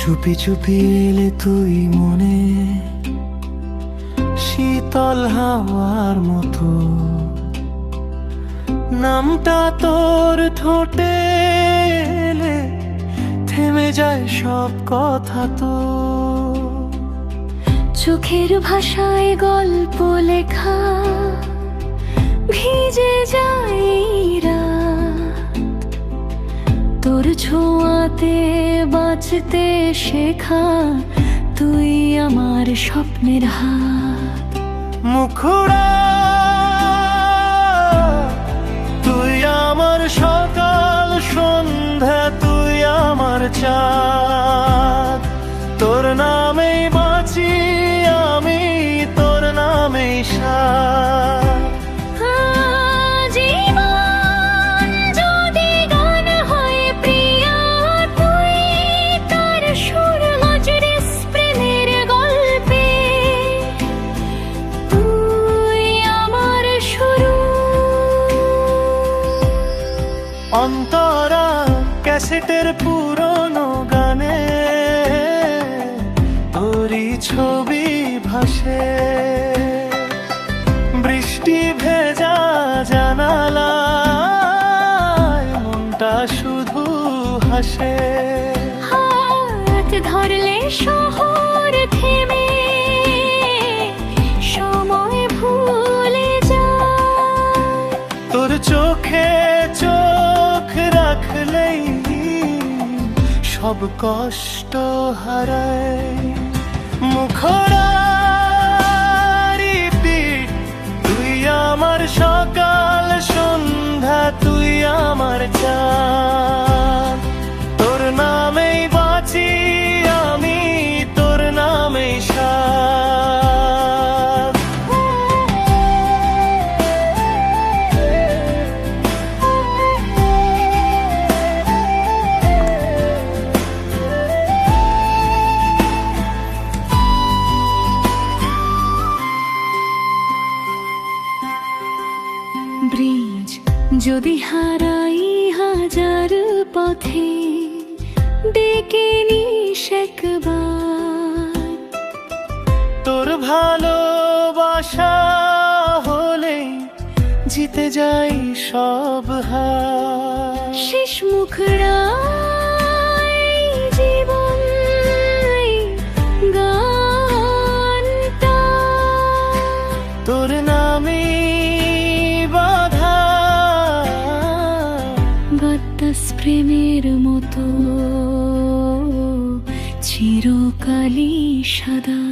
চুপি চুপি এলে তুই মনে, শীতল হাওয়ার মতো নামটা তোর ঠোঁটে এলে থেমে যায় সব কথা। তো চোখের ভাষায় গল্প লেখা ভিজে যায় রাত, তোর ছোঁয়াতে বাঁচতে শেখা, তুই আমার স্বপ্নের হাত। মুখড়া তুই আমার সকাল সন্ধ্যা, তুই আমার চাঁদ, তোর নামেই বাঁচি আমি, তোর নামেই সার। জীবন যদি গান হয় প্রিয়া, তুই তার সুর মজলিস প্রেমের গল্পে, তুই আমার শুরু। অন্তরা ক্যাসেটের পুরনো গানে তোরই ছবি ভাসে, বৃষ্টি ভেজা জানালায় মনটা শুধু হাসে। হাত ধরলে শহর থেমে সময় ভুলে যায়, তোর চোখে চোখ রাখলেই সব কষ্ট হারায়। মুখরারি পিঠ তুই আমার সকাল সন্ধ্যা, তুই আমার চাঁদ, তোর নামেই বাঁচি আমি, তোর নামেই সার। ব্রিজ যদি হারাই হাজার পথে, ডেকে নিস একবার, তোর ভালোবাসা হলে জিতে যাই সব হার। শেষ মুখড়াই জীবন গানটা, তোর নামে বাধা বাতাস প্রেমের মতো চিরকালই সাদা।